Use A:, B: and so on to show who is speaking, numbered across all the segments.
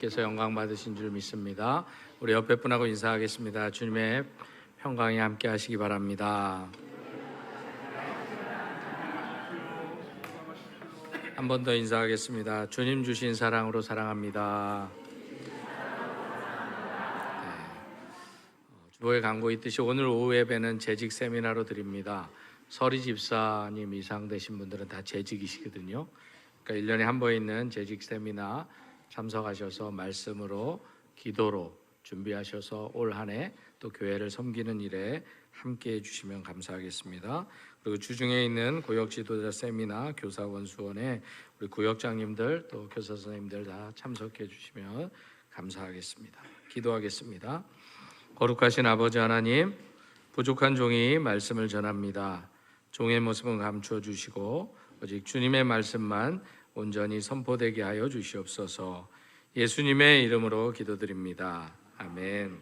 A: 께서 영광 받으신 줄 믿습니다. 우리 옆에 분하고 인사하겠습니다. 주님의 평강이 함께 하시기 바랍니다. 한 번 더 인사하겠습니다. 주님 주신 사랑으로 사랑합니다. 주보에 광고 있듯이 오늘 오후 예배는 재직 세미나로 드립니다. 서리 집사님 이상 되신 분들은 다 재직이시거든요. 그러니까 1년에 한 번 있는 재직 세미나 참석하셔서 말씀으로 기도로 준비하셔서 올 한 해 또 교회를 섬기는 일에 함께 해주시면 감사하겠습니다. 그리고 주중에 있는 구역 지도자 세미나 교사원 수원에 우리 구역장님들 또 교사 선생님들 다 참석해 주시면 감사하겠습니다. 기도하겠습니다. 거룩하신 아버지 하나님, 부족한 종이 말씀을 전합니다. 종의 모습은 감추어 주시고 오직 주님의 말씀만 온전히 선포되게 하여 주시옵소서. 예수님의 이름으로 기도드립니다. 아멘.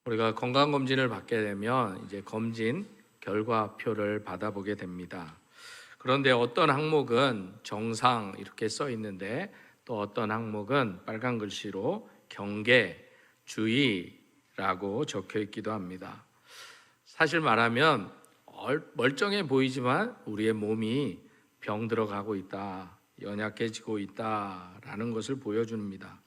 A: 우리가 건강검진을 받게 되면 이제 검진 결과표를 받아보게 됩니다. 그런데 어떤 항목은 정상 이렇게 써 있는데 또 어떤 항목은 빨간 글씨로 경계, 주의라고 적혀 있기도 합니다. 사실 말하면 멀쩡해 보이지만 우리의 몸이 병들어가고 있다, 연약해지고 있다라는 것을 보여줍니다.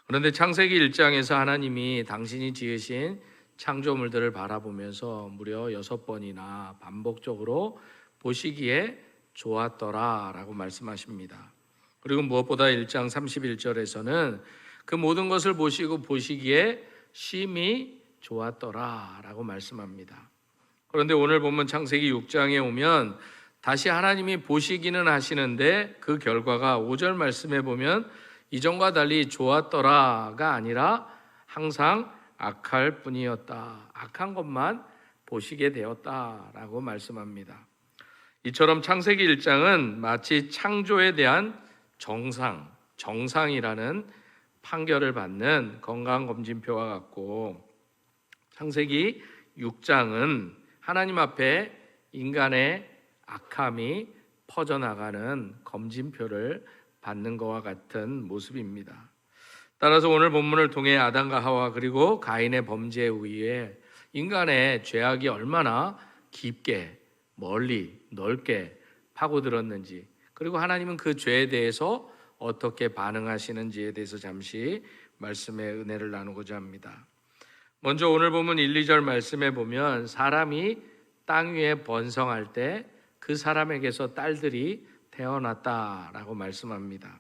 A: 그런데 창세기 1장에서 하나님이 당신이 지으신 창조물들을 바라보면서 무려 6번이나 반복적으로 보시기에 좋았더라라고 말씀하십니다. 그리고 무엇보다 1장 31절에서는 그 모든 것을 보시기에 심히 좋았더라라고 말씀합니다. 그런데 오늘 보면 창세기 6장에 오면 다시 하나님이 보시기는 하시는데 그 결과가 5절 말씀에 보면 이전과 달리 좋았더라가 아니라 항상 악할 뿐이었다. 악한 것만 보시게 되었다라고 말씀합니다. 이처럼 창세기 1장은 마치 창조에 대한 정상이라는 판결을 받는 건강검진표와 같고, 창세기 6장은 하나님 앞에 인간의 악함이 퍼져나가는 검진표를 받는 것과 같은 모습입니다. 따라서 오늘 본문을 통해 아담과 하와 그리고 가인의 범죄 이후에 인간의 죄악이 얼마나 깊게 멀리 넓게 파고들었는지, 그리고 하나님은 그 죄에 대해서 어떻게 반응하시는지에 대해서 잠시 말씀의 은혜를 나누고자 합니다. 먼저 오늘 본문 1, 2절 말씀에 보면 사람이 땅 위에 번성할 때 그 사람에게서 딸들이 태어났다라고 말씀합니다.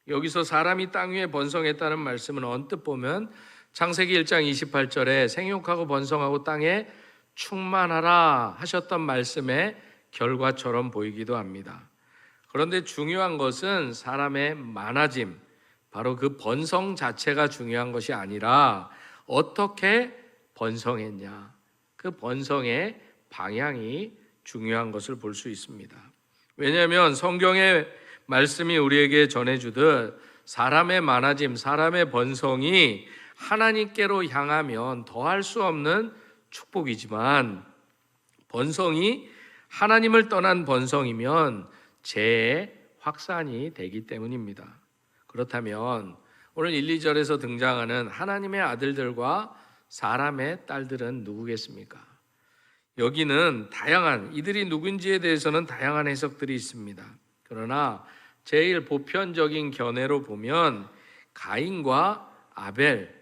A: 여기서 사람이 땅 위에 번성했다는 말씀은 언뜻 보면 창세기 1장 28절에 생육하고 번성하고 땅에 충만하라 하셨던 말씀의 결과처럼 보이기도 합니다. 그런데 중요한 것은 사람의 많아짐, 바로 그 번성 자체가 중요한 것이 아니라 어떻게 번성했냐, 그 번성의 방향이 중요한 것을 볼 수 있습니다. 왜냐하면 성경의 말씀이 우리에게 전해주듯 사람의 많아짐, 사람의 번성이 하나님께로 향하면 더할 수 없는 축복이지만, 번성이 하나님을 떠난 번성이면 죄의 확산이 되기 때문입니다. 그렇다면 오늘 1, 2절에서 등장하는 하나님의 아들들과 사람의 딸들은 누구겠습니까? 여기는 이들이 누군지에 대해서는 다양한 해석들이 있습니다. 그러나 제일 보편적인 견해로 보면 가인과 아벨,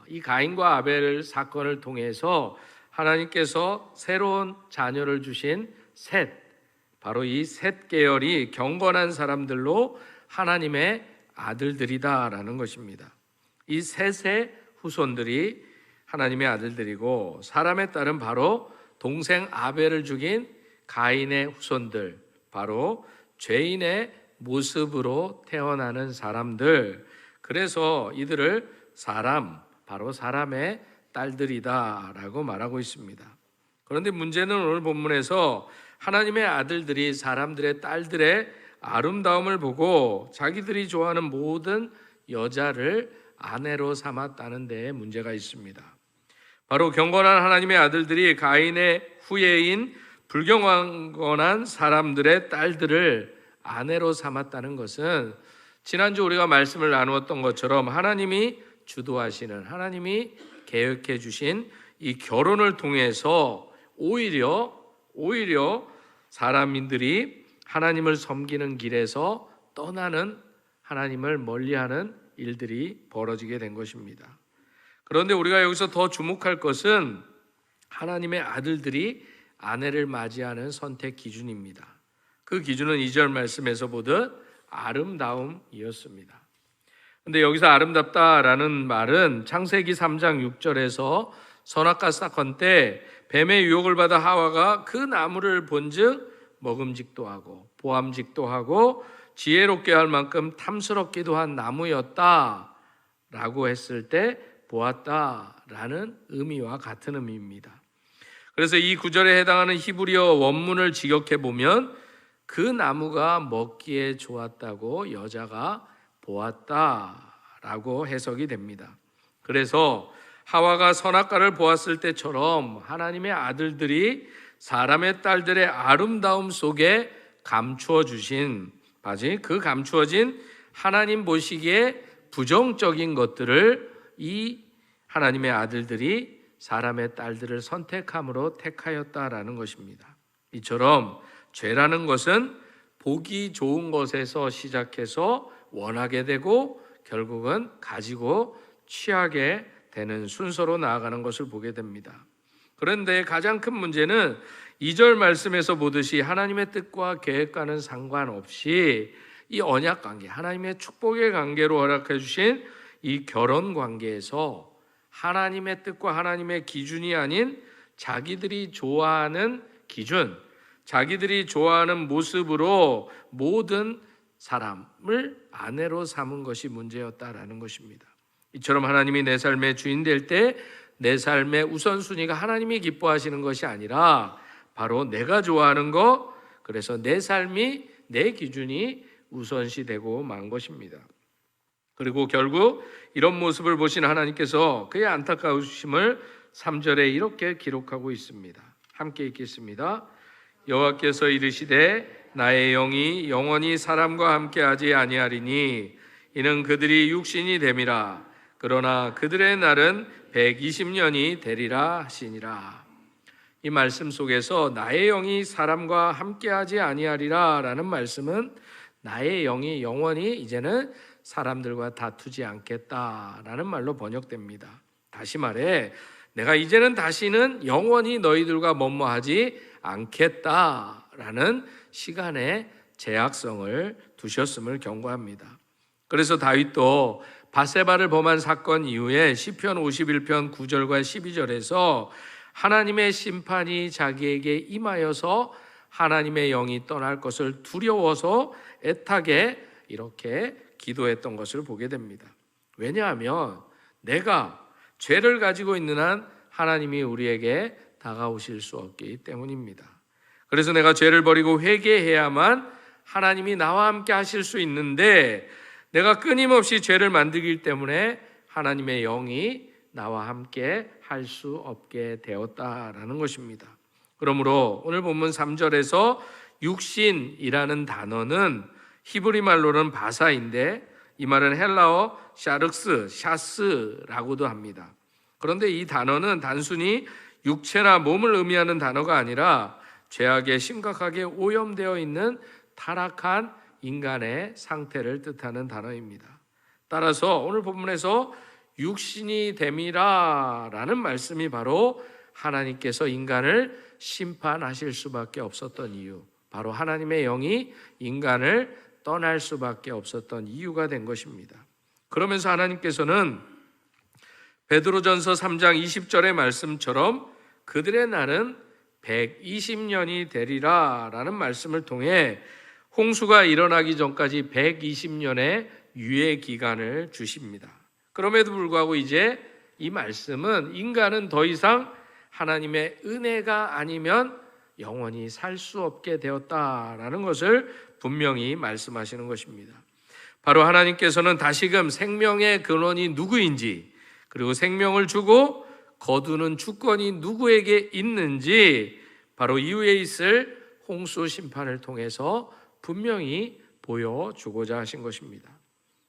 A: 이 가인과 아벨 사건을 통해서 하나님께서 새로운 자녀를 주신 셋, 바로 이 셋 계열이 경건한 사람들로 하나님의 아들들이다라는 것입니다. 이 셋의 후손들이 하나님의 아들들이고, 사람의 딸은 바로 동생 아벨을 죽인 가인의 후손들, 바로 죄인의 모습으로 태어나는 사람들. 그래서 이들을 바로 사람의 딸들이다라고 말하고 있습니다. 그런데 문제는 오늘 본문에서 하나님의 아들들이 사람들의 딸들의 아름다움을 보고 자기들이 좋아하는 모든 여자를 아내로 삼았다는 데에 문제가 있습니다. 바로 경건한 하나님의 아들들이 가인의 후예인 불경건한 사람들의 딸들을 아내로 삼았다는 것은 지난주 우리가 말씀을 나누었던 것처럼 하나님이 주도하시는, 하나님이 계획해 주신 이 결혼을 통해서 오히려 사람들이 하나님을 섬기는 길에서 떠나는, 하나님을 멀리하는 일들이 벌어지게 된 것입니다. 그런데 우리가 여기서 더 주목할 것은 하나님의 아들들이 아내를 맞이하는 선택 기준입니다. 그 기준은 2절 말씀에서 보듯 아름다움이었습니다. 근데 여기서 아름답다라는 말은 창세기 3장 6절에서 선악과 사건 때 뱀의 유혹을 받아 하와가 그 나무를 본즉 먹음직도 하고 보암직도 하고 지혜롭게 할 만큼 탐스럽기도 한 나무였다라고 했을 때 보았다라는 의미와 같은 의미입니다. 그래서 이 구절에 해당하는 히브리어 원문을 직역해 보면 그 나무가 먹기에 좋았다고 여자가 보았다라고 해석이 됩니다. 그래서 하와가 선악과를 보았을 때처럼 하나님의 아들들이 사람의 딸들의 아름다움 속에 감추어 주신, 그 감추어진 하나님 보시기에 부정적인 것들을 이 하나님의 아들들이 사람의 딸들을 선택함으로 택하였다라는 것입니다. 이처럼 죄라는 것은 보기 좋은 것에서 시작해서 원하게 되고 결국은 가지고 취하게 되는 순서로 나아가는 것을 보게 됩니다. 그런데 가장 큰 문제는 2절 말씀에서 보듯이 하나님의 뜻과 계획과는 상관없이 이 언약 관계, 하나님의 축복의 관계로 허락해 주신 이 결혼 관계에서 하나님의 뜻과 하나님의 기준이 아닌 자기들이 좋아하는 기준, 자기들이 좋아하는 모습으로 모든 사람을 아내로 삼은 것이 문제였다라는 것입니다. 이처럼 하나님이 내 삶의 주인 될 때 내 삶의 우선순위가 하나님이 기뻐하시는 것이 아니라 바로 내가 좋아하는 것, 그래서 내 삶이, 내 기준이 우선시 되고 만 것입니다. 그리고 결국 이런 모습을 보신 하나님께서 그의 안타까우심을 3절에 이렇게 기록하고 있습니다. 함께 읽겠습니다. 여호와께서 이르시되 나의 영이 영원히 사람과 함께하지 아니하리니 이는 그들이 육신이 됨이라. 그러나 그들의 날은 120년이 되리라 하시니라. 이 말씀 속에서 나의 영이 사람과 함께하지 아니하리라 라는 말씀은 나의 영이 영원히 이제는 사람들과 다투지 않겠다라는 말로 번역됩니다. 다시 말해 내가 이제는 다시는 영원히 너희들과 뭐뭐하지 않겠다라는 시간의 제약성을 두셨음을 경고합니다. 그래서 다윗도 바세바를 범한 사건 이후에 시편 51편 9절과 12절에서 하나님의 심판이 자기에게 임하여서 하나님의 영이 떠날 것을 두려워서 애타게 이렇게 기도했던 것을 보게 됩니다. 왜냐하면 내가 죄를 가지고 있는 한 하나님이 우리에게 다가오실 수 없기 때문입니다. 그래서 내가 죄를 버리고 회개해야만 하나님이 나와 함께 하실 수 있는데 내가 끊임없이 죄를 만들기 때문에 하나님의 영이 나와 함께 할 수 없게 되었다라는 것입니다. 그러므로 오늘 본문 3절에서 육신이라는 단어는 히브리 말로는 바사인데 이 말은 헬라어 샤스라고도 합니다. 그런데 이 단어는 단순히 육체나 몸을 의미하는 단어가 아니라 죄악에 심각하게 오염되어 있는 타락한 인간의 상태를 뜻하는 단어입니다. 따라서 오늘 본문에서 육신이 됨이라 라는 말씀이 바로 하나님께서 인간을 심판하실 수밖에 없었던 이유, 바로 하나님의 영이 인간을 떠날 수밖에 없었던 이유가 된 것입니다. 그러면서 하나님께서는 베드로전서 3장 20절의 말씀처럼 그들의 날은 120년이 되리라 라는 말씀을 통해 홍수가 일어나기 전까지 120년의 유예 기간을 주십니다. 그럼에도 불구하고 이제 이 말씀은 인간은 더 이상 하나님의 은혜가 아니면 영원히 살 수 없게 되었다라는 것을 분명히 말씀하시는 것입니다. 바로 하나님께서는 다시금 생명의 근원이 누구인지, 그리고 생명을 주고 거두는 주권이 누구에게 있는지 바로 이후에 있을 홍수 심판을 통해서 분명히 보여주고자 하신 것입니다.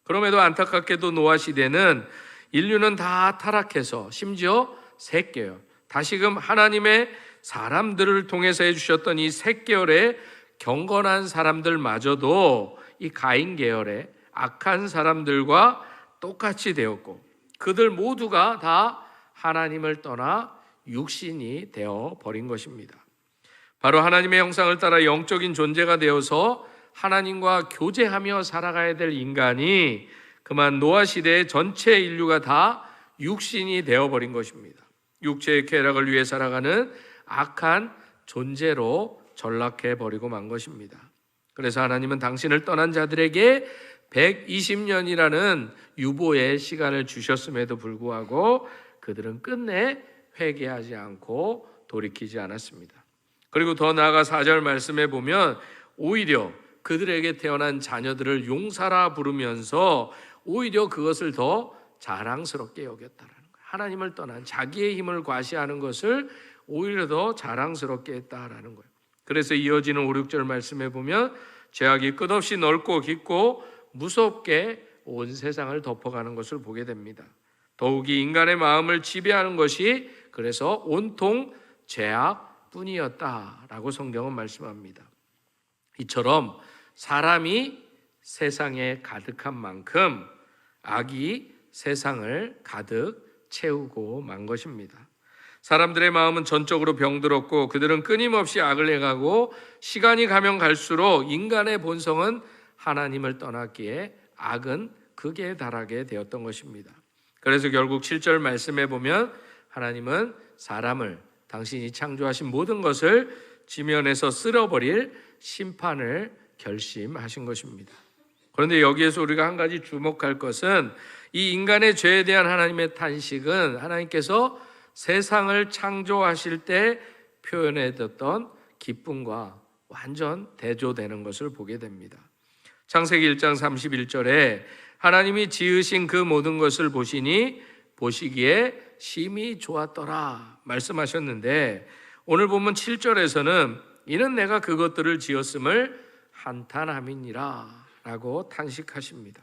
A: 그럼에도 안타깝게도 노아 시대는 인류는 다 타락해서 심지어 셋계열, 다시금 하나님의 사람들을 통해서 해주셨던 이 셋계열의 경건한 사람들마저도 이 가인 계열의 악한 사람들과 똑같이 되었고, 그들 모두가 다 하나님을 떠나 육신이 되어 버린 것입니다. 바로 하나님의 형상을 따라 영적인 존재가 되어서 하나님과 교제하며 살아가야 될 인간이 그만 노아 시대의 전체 인류가 다 육신이 되어버린 것입니다. 육체의 쾌락을 위해 살아가는 악한 존재로 전락해버리고 만 것입니다. 그래서 하나님은 당신을 떠난 자들에게 120년이라는 유보의 시간을 주셨음에도 불구하고 그들은 끝내 회개하지 않고 돌이키지 않았습니다. 그리고 더 나아가 4절 말씀에 보면 오히려 그들에게 태어난 자녀들을 용사라 부르면서 오히려 그것을 더 자랑스럽게 여겼다라는 거예요. 하나님을 떠난 자기의 힘을 과시하는 것을 오히려 더 자랑스럽게 했다라는 거예요. 그래서 이어지는 5, 6절 말씀에 보면 죄악이 끝없이 넓고 깊고 무섭게 온 세상을 덮어가는 것을 보게 됩니다. 더욱이 인간의 마음을 지배하는 것이 그래서 온통 죄악뿐이었다라고 성경은 말씀합니다. 이처럼 사람이 세상에 가득한 만큼 악이 세상을 가득 채우고 만 것입니다. 사람들의 마음은 전적으로 병들었고 그들은 끊임없이 악을 행하고 시간이 가면 갈수록 인간의 본성은 하나님을 떠났기에 악은 극에 달하게 되었던 것입니다. 그래서 결국 7절 말씀에 보면 하나님은 사람을 당신이 창조하신 모든 것을 지면에서 쓸어버릴 심판을 결심하신 것입니다. 그런데 여기에서 우리가 한 가지 주목할 것은 이 인간의 죄에 대한 하나님의 탄식은 하나님께서 세상을 창조하실 때 표현해뒀던 기쁨과 완전 대조되는 것을 보게 됩니다. 창세기 1장 31절에 하나님이 지으신 그 모든 것을 보시니 보시기에 심히 좋았더라 말씀하셨는데, 오늘 보면 7절에서는 이는 내가 그것들을 지었음을 한탄함이니라 라고 탄식하십니다.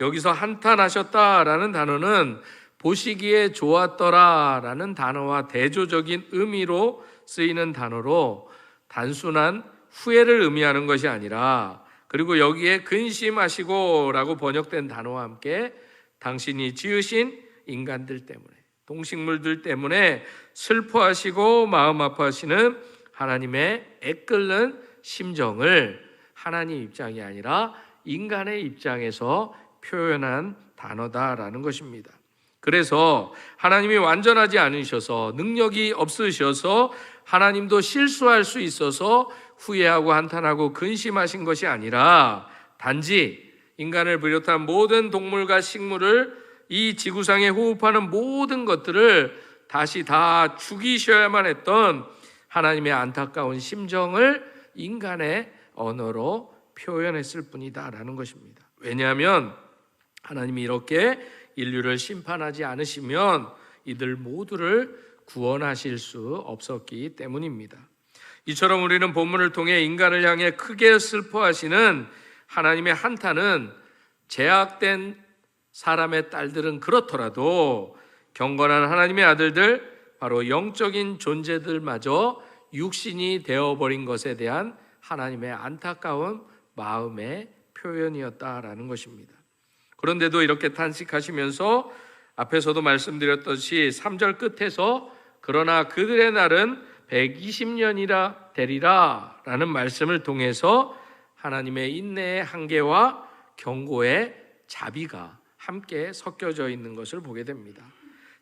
A: 여기서 한탄하셨다라는 단어는 보시기에 좋았더라라는 단어와 대조적인 의미로 쓰이는 단어로 단순한 후회를 의미하는 것이 아니라, 그리고 여기에 근심하시고 라고 번역된 단어와 함께 당신이 지으신 인간들 때문에, 동식물들 때문에 슬퍼하시고 마음 아파하시는 하나님의 애끓는 심정을 하나님 입장이 아니라 인간의 입장에서 표현한 단어다라는 것입니다. 그래서 하나님이 완전하지 않으셔서 능력이 없으셔서 하나님도 실수할 수 있어서 후회하고 한탄하고 근심하신 것이 아니라 단지 인간을 비롯한 모든 동물과 식물을, 이 지구상에 호흡하는 모든 것들을 다시 다 죽이셔야만 했던 하나님의 안타까운 심정을 인간의 언어로 표현했을 뿐이다라는 것입니다. 왜냐하면 하나님이 이렇게 인류를 심판하지 않으시면 이들 모두를 구원하실 수 없었기 때문입니다. 이처럼 우리는 본문을 통해 인간을 향해 크게 슬퍼하시는 하나님의 한탄은 제약된 사람의 딸들은 그렇더라도 경건한 하나님의 아들들, 바로 영적인 존재들마저 육신이 되어버린 것에 대한 하나님의 안타까운 마음의 표현이었다라는 것입니다. 그런데도 이렇게 탄식하시면서 앞에서도 말씀드렸듯이 3절 끝에서 그러나 그들의 날은 120년이라 되리라 라는 말씀을 통해서 하나님의 인내의 한계와 경고의 자비가 함께 섞여져 있는 것을 보게 됩니다.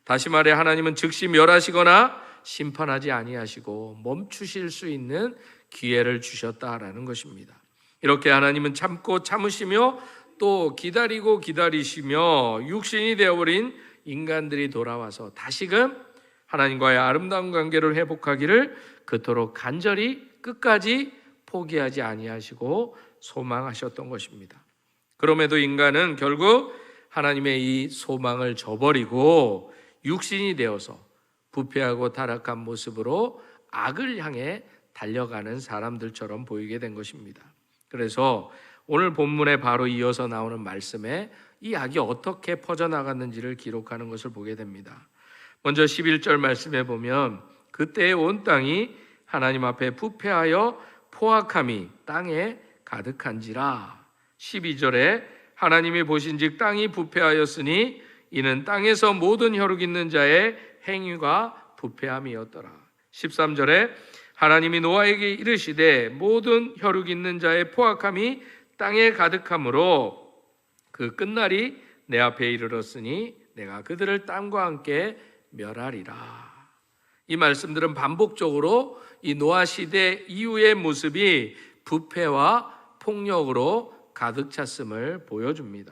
A: 다시 말해 하나님은 즉시 멸하시거나 심판하지 아니하시고 멈추실 수 있는 기회를 주셨다라는 것입니다. 이렇게 하나님은 참고 참으시며 또 기다리고 기다리시며 육신이 되어버린 인간들이 돌아와서 다시금 하나님과의 아름다운 관계를 회복하기를 그토록 간절히 끝까지 포기하지 아니하시고 소망하셨던 것입니다. 그럼에도 인간은 결국 하나님의 이 소망을 저버리고 육신이 되어서 부패하고 타락한 모습으로 악을 향해 달려가는 사람들처럼 보이게 된 것입니다. 그래서 오늘 본문에 바로 이어서 나오는 말씀에 이 악이 어떻게 퍼져나갔는지를 기록하는 것을 보게 됩니다. 먼저 11절 말씀에 보면 그때에 온 땅이 하나님 앞에 부패하여 포악함이 땅에 가득한지라. 12절에 하나님이 보신즉 땅이 부패하였으니 이는 땅에서 모든 혈육 있는 자의 행위가 부패함이었더라. 13절에 하나님이 노아에게 이르시되 모든 혈육 있는 자의 포악함이 땅에 가득함으로 그 끝날이 내 앞에 이르렀으니 내가 그들을 땅과 함께 멸하리라. 이 말씀들은 반복적으로 이 노아 시대 이후의 모습이 부패와 폭력으로 가득 찼음을 보여줍니다.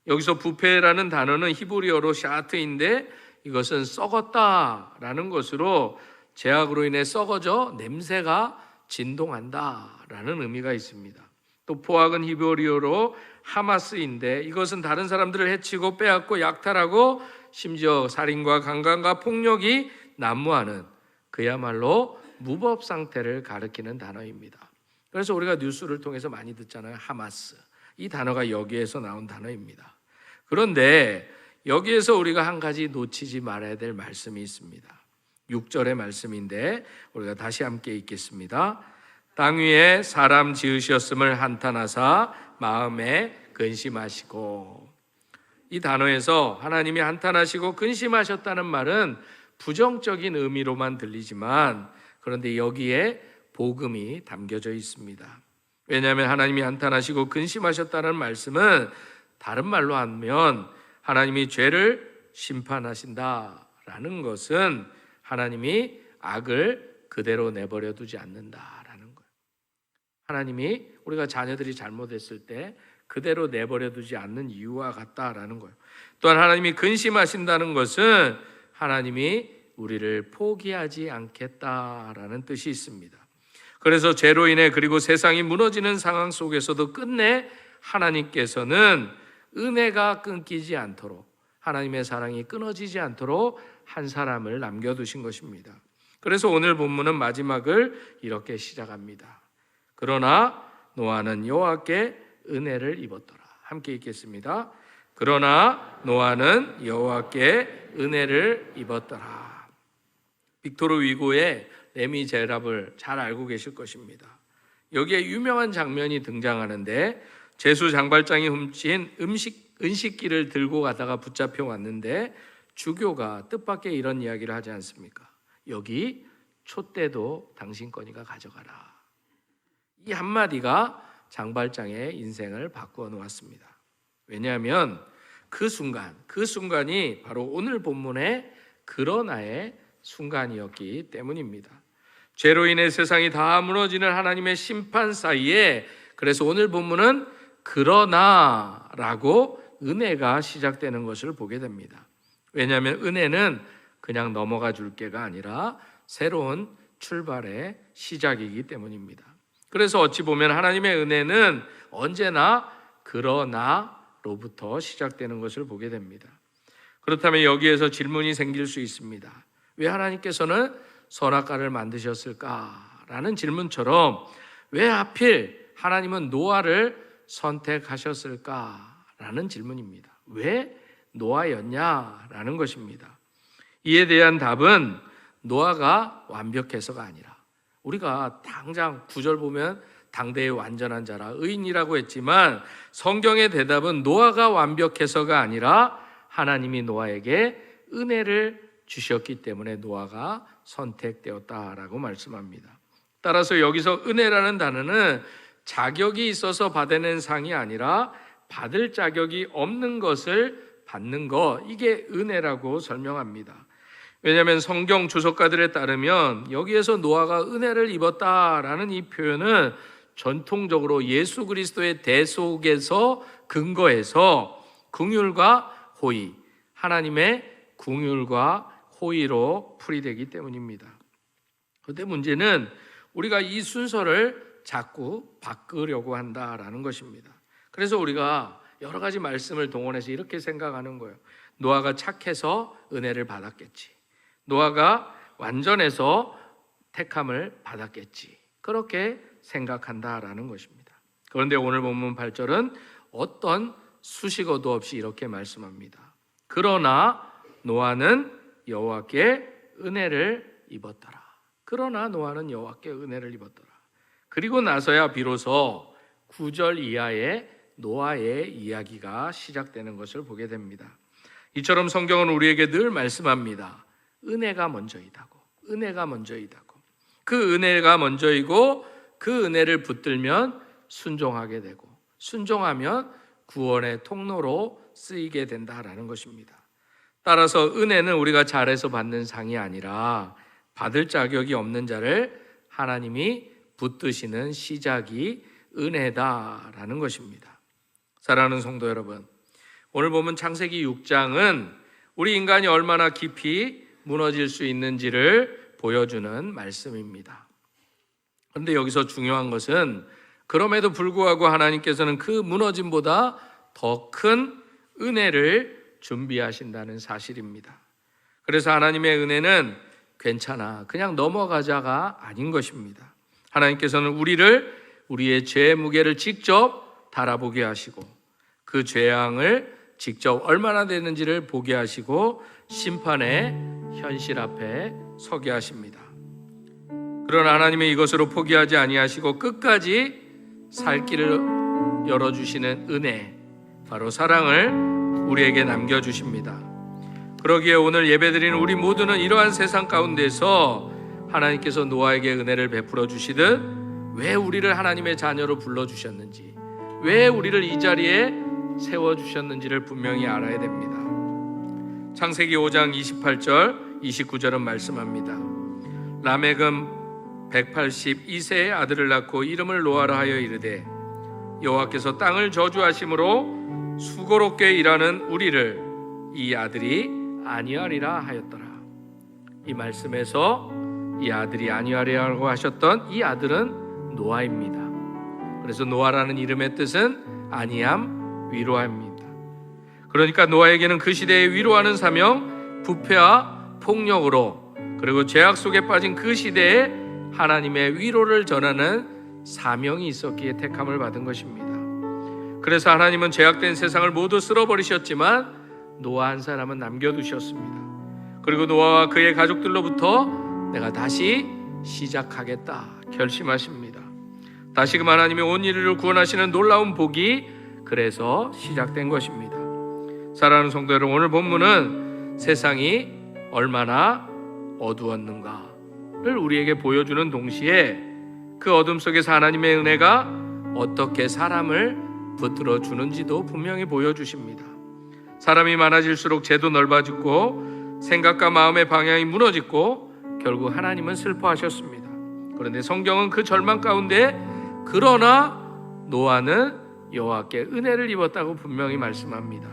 A: 여기서 부패라는 단어는 히브리어로 샤트인데 이것은 썩었다라는 것으로 죄악으로 인해 썩어져 냄새가 진동한다라는 의미가 있습니다. 또 포악은 히브리어로 하마스인데 이것은 다른 사람들을 해치고 빼앗고 약탈하고 심지어 살인과 강간과 폭력이 난무하는 그야말로 무법 상태를 가리키는 단어입니다. 그래서 우리가 뉴스를 통해서 많이 듣잖아요. 하마스. 이 단어가 여기에서 나온 단어입니다. 그런데 여기에서 우리가 한 가지 놓치지 말아야 될 말씀이 있습니다. 6절의 말씀인데 우리가 다시 함께 읽겠습니다. 땅 위에 사람 지으셨음을 한탄하사 마음에 근심하시고. 이 단어에서 하나님이 한탄하시고 근심하셨다는 말은 부정적인 의미로만 들리지만 그런데 여기에 복음이 담겨져 있습니다. 왜냐하면 하나님이 한탄하시고 근심하셨다는 말씀은 다른 말로 하면 하나님이 죄를 심판하신다라는 것은 하나님이 악을 그대로 내버려 두지 않는다라는 거예요. 하나님이 우리가 자녀들이 잘못했을 때 그대로 내버려 두지 않는 이유와 같다라는 거예요. 또한 하나님이 근심하신다는 것은 하나님이 우리를 포기하지 않겠다라는 뜻이 있습니다. 그래서 죄로 인해 그리고 세상이 무너지는 상황 속에서도 끝내 하나님께서는 은혜가 끊기지 않도록 하나님의 사랑이 끊어지지 않도록 한 사람을 남겨두신 것입니다. 그래서 오늘 본문은 마지막을 이렇게 시작합니다. 그러나 노아는 여호와께 은혜를 입었더라. 함께 읽겠습니다. 그러나 노아는 여호와께 은혜를 입었더라. 빅토르 위고의 레미제라블을 잘 알고 계실 것입니다. 여기에 유명한 장면이 등장하는데 제수 장발장이 훔친 은식기를 들고 가다가 붙잡혀 왔는데 주교가 뜻밖의 이런 이야기를 하지 않습니까? 여기 촛대도 당신 거니까 가져가라. 이 한마디가 장발장의 인생을 바꾸어 놓았습니다. 왜냐하면 그 순간이 바로 오늘 본문의 그러나의 순간이었기 때문입니다. 죄로 인해 세상이 다 무너지는 하나님의 심판 사이에 그래서 오늘 본문은 그러나라고 은혜가 시작되는 것을 보게 됩니다. 왜냐하면 은혜는 그냥 넘어가 줄 게가 아니라 새로운 출발의 시작이기 때문입니다. 그래서 어찌 보면 하나님의 은혜는 언제나 그러나로부터 시작되는 것을 보게 됩니다. 그렇다면 여기에서 질문이 생길 수 있습니다. 왜 하나님께서는 선악과를 만드셨을까라는 질문처럼 왜 하필 하나님은 노아를 선택하셨을까라는 질문입니다. 왜 노아였냐라는 것입니다. 이에 대한 답은 노아가 완벽해서가 아니라 우리가 당장 9절 보면 당대의 완전한 자라 의인이라고 했지만 성경의 대답은 노아가 완벽해서가 아니라 하나님이 노아에게 은혜를 주셨기 때문에 노아가 선택되었다라고 말씀합니다. 따라서 여기서 은혜라는 단어는 자격이 있어서 받아낸 상이 아니라 받을 자격이 없는 것을 받는 것, 이게 은혜라고 설명합니다. 왜냐하면 성경 주석가들에 따르면 여기에서 노아가 은혜를 입었다라는 이 표현은 전통적으로 예수 그리스도의 대속에서 근거해서 긍휼과 호의, 하나님의 긍휼과 호의로 풀이되기 때문입니다. 그런데 문제는 우리가 이 순서를 자꾸 바꾸려고 한다라는 것입니다. 그래서 우리가 여러 가지 말씀을 동원해서 이렇게 생각하는 거예요. 노아가 착해서 은혜를 받았겠지. 노아가 완전해서 택함을 받았겠지. 그렇게 생각한다라는 것입니다. 그런데 오늘 본문 8절은 어떤 수식어도 없이 이렇게 말씀합니다. 그러나 노아는 여호와께 은혜를 입었더라. 그러나 노아는 여호와께 은혜를 입었더라. 그리고 나서야 비로소 9절 이하의 노아의 이야기가 시작되는 것을 보게 됩니다. 이처럼 성경은 우리에게 늘 말씀합니다. 은혜가 먼저이다고. 은혜가 먼저이다고. 그 은혜가 먼저이고 그 은혜를 붙들면 순종하게 되고 순종하면 구원의 통로로 쓰이게 된다라는 것입니다. 따라서 은혜는 우리가 잘해서 받는 상이 아니라 받을 자격이 없는 자를 하나님이 붙드시는 시작이 은혜다라는 것입니다. 사랑하는 성도 여러분, 오늘 보면 창세기 6장은 우리 인간이 얼마나 깊이 무너질 수 있는지를 보여주는 말씀입니다. 그런데 여기서 중요한 것은 그럼에도 불구하고 하나님께서는 그 무너짐보다 더 큰 은혜를 준비하신다는 사실입니다. 그래서 하나님의 은혜는 괜찮아, 그냥 넘어가자가 아닌 것입니다. 하나님께서는 우리의 죄의 무게를 직접 달아보게 하시고 그 죄양을 직접 얼마나 되는지를 보게 하시고 심판의 현실 앞에 서게 하십니다. 그러나 하나님의 이것으로 포기하지 아니하시고 끝까지 살 길을 열어주시는 은혜, 바로 사랑을 우리에게 남겨주십니다. 그러기에 오늘 예배드리는 우리 모두는 이러한 세상 가운데서 하나님께서 노아에게 은혜를 베풀어 주시듯 왜 우리를 하나님의 자녀로 불러주셨는지, 왜 우리를 이 자리에 세워주셨는지를 분명히 알아야 됩니다. 창세기 5장 28절 29절은 말씀합니다. 라멕은 182세의 아들을 낳고 이름을 노아라 하여 이르되 여호와께서 땅을 저주하심으로 수고롭게 일하는 우리를 이 아들이 아니하리라 하였더라. 이 말씀에서 이 아들이 아니하리라고 하셨던 이 아들은 노아입니다. 그래서 노아라는 이름의 뜻은 아니함, 위로함입니다. 그러니까 노아에게는 그 시대에 위로하는 사명, 부패와 폭력으로 그리고 죄악 속에 빠진 그 시대에 하나님의 위로를 전하는 사명이 있었기에 택함을 받은 것입니다. 그래서 하나님은 죄악된 세상을 모두 쓸어버리셨지만 노아 한 사람은 남겨두셨습니다. 그리고 노아와 그의 가족들로부터 내가 다시 시작하겠다 결심하십니다. 다시금 하나님의 온 인류를 구원하시는 놀라운 복이 그래서 시작된 것입니다. 사랑하는 성도 여러분, 오늘 본문은 세상이 얼마나 어두웠는가를 우리에게 보여주는 동시에 그 어둠 속에서 하나님의 은혜가 어떻게 사람을 붙들어 주는지도 분명히 보여주십니다. 사람이 많아질수록 죄도 넓어지고 생각과 마음의 방향이 무너지고 결국 하나님은 슬퍼하셨습니다. 그런데 성경은 그 절망 가운데 그러나 노아는 여호와께 은혜를 입었다고 분명히 말씀합니다.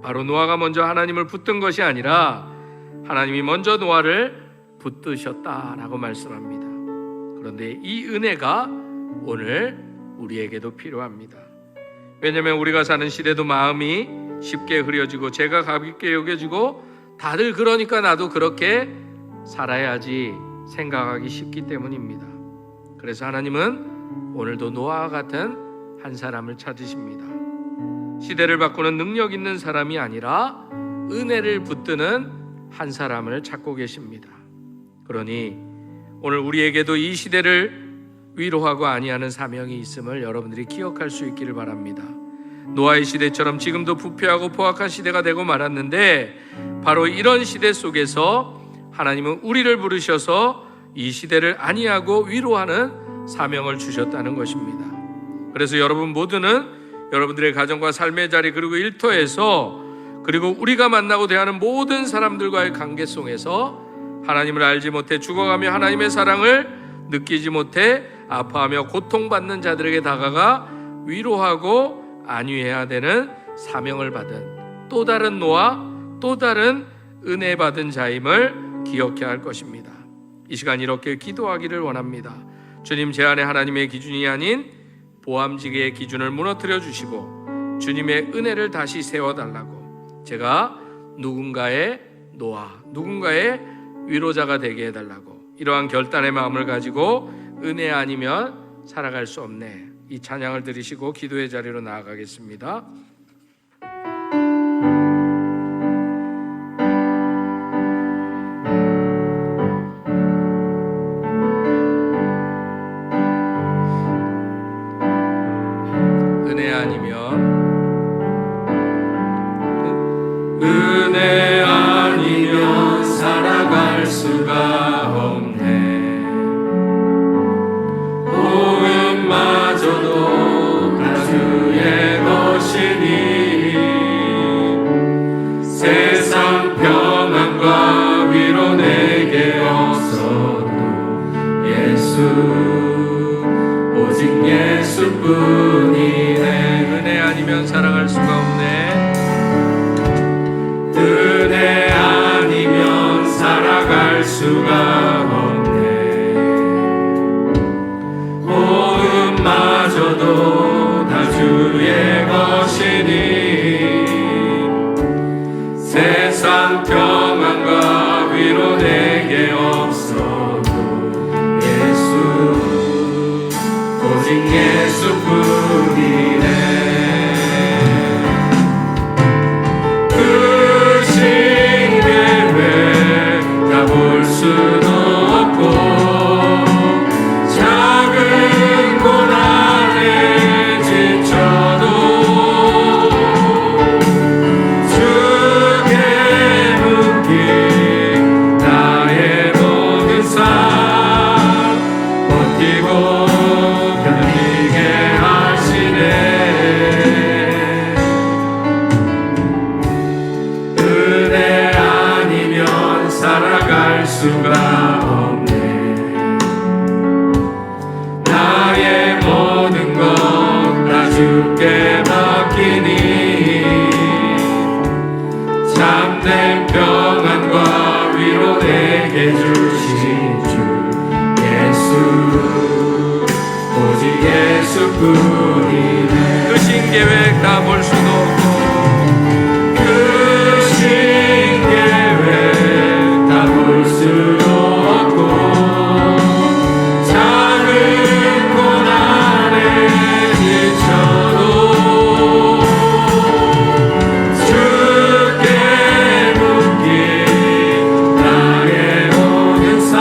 A: 바로 노아가 먼저 하나님을 붙든 것이 아니라 하나님이 먼저 노아를 붙드셨다라고 말씀합니다. 그런데 이 은혜가 오늘 우리에게도 필요합니다. 왜냐하면 우리가 사는 시대도 마음이 쉽게 흐려지고 죄가 가볍게 여겨지고 다들 그러니까 나도 그렇게 살아야지 생각하기 쉽기 때문입니다. 그래서 하나님은 오늘도 노아와 같은 한 사람을 찾으십니다. 시대를 바꾸는 능력 있는 사람이 아니라 은혜를 붙드는 한 사람을 찾고 계십니다. 그러니 오늘 우리에게도 이 시대를 위로하고 안위하는 사명이 있음을 여러분들이 기억할 수 있기를 바랍니다. 노아의 시대처럼 지금도 부패하고 포악한 시대가 되고 말았는데 바로 이런 시대 속에서 하나님은 우리를 부르셔서 이 시대를 안위하고 위로하는 사명을 주셨다는 것입니다. 그래서 여러분 모두는 여러분들의 가정과 삶의 자리 그리고 일터에서 그리고 우리가 만나고 대하는 모든 사람들과의 관계성에서 하나님을 알지 못해 죽어가며 하나님의 사랑을 느끼지 못해 아파하며 고통받는 자들에게 다가가 위로하고 안위해야 되는 사명을 받은 또 다른 노아, 또 다른 은혜 받은 자임을 기억해야 할 것입니다. 이 시간 이렇게 기도하기를 원합니다. 주님, 제 안에 하나님의 기준이 아닌 보암지기의 기준을 무너뜨려 주시고 주님의 은혜를 다시 세워달라고, 제가 누군가의 노아, 누군가의 위로자가 되게 해달라고, 이러한 결단의 마음을 가지고 은혜 아니면 살아갈 수 없네, 이 찬양을 들으시고 기도의 자리로 나아가겠습니다.
B: 은혜 아니면 살아갈 수가 없네. 호흡마저도 다 주의 것이니 세상 평안과 위로 내게 없어도 예수 오직 예수뿐이네.
A: 은혜 아니면 살아갈 수가 없네.
B: 은혜 아니면 살아갈 수가 없네. 호흡마저도 다 주의 것이니 세상 평안과 위로 내게 없어도 예수 오직 예수뿐이네. 볼 수도 없고 작은 고난에 지쳐도 주께 묶인 나의 모든 삶 버티고 견디게 하시네. 은혜 아니면 살아갈 수가 없네. 나의 모든 것 다 주께 맡기니 참된 평안과 위로 내게 주신 주 예수 오직 예수뿐이네.
A: 크신 계획 다 볼 수도 없고
B: 크신 계획 다 볼 수도 없고 작은 고난에 지쳐도 주께 묶인 나의 모든 삶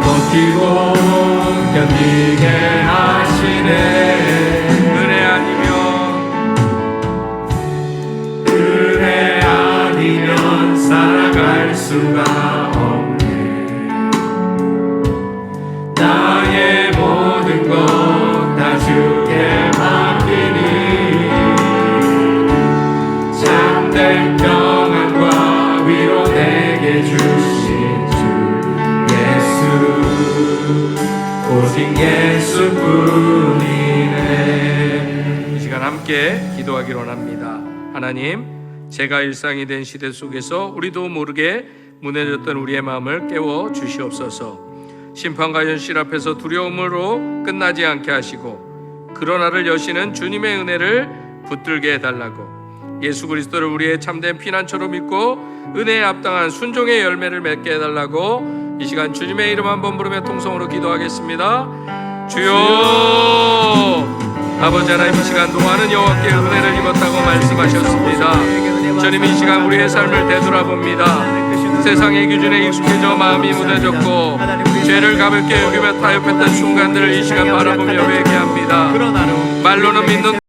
B: 버티고 견디게 하시네. 은혜 아니면 살아갈 수가 없네. 나의 모든 것 다 주께 맡기니 참된 평안과 위로 내게 주신 주 예수 오직 예수뿐이네.
A: 이 시간 함께 기도하기로 합니다. 하나님, 제가 일상이 된 시대 속에서 우리도 모르게 무너졌던 우리의 마음을 깨워 주시옵소서. 심판과 현실 앞에서 두려움으로 끝나지 않게 하시고 그러나를 여시는 주님의 은혜를 붙들게 해달라고, 예수 그리스도를 우리의 참된 피난처로 믿고 은혜에 합당한 순종의 열매를 맺게 해달라고 이 시간 주님의 이름 한번 부르며 통성으로 기도하겠습니다. 주여, 아버지 하나님, 이 시간 동안은 여호와께 은혜를 입었다고 말씀하셨습니다. 주님, 이 시간 우리의 삶을 되돌아봅니다. 세상의 기준에 익숙해져 마음이 무뎌졌고 죄를 가볍게 여기며 타협했던 순간들을 이 시간 바라보며 회개합니다. 말로는 믿는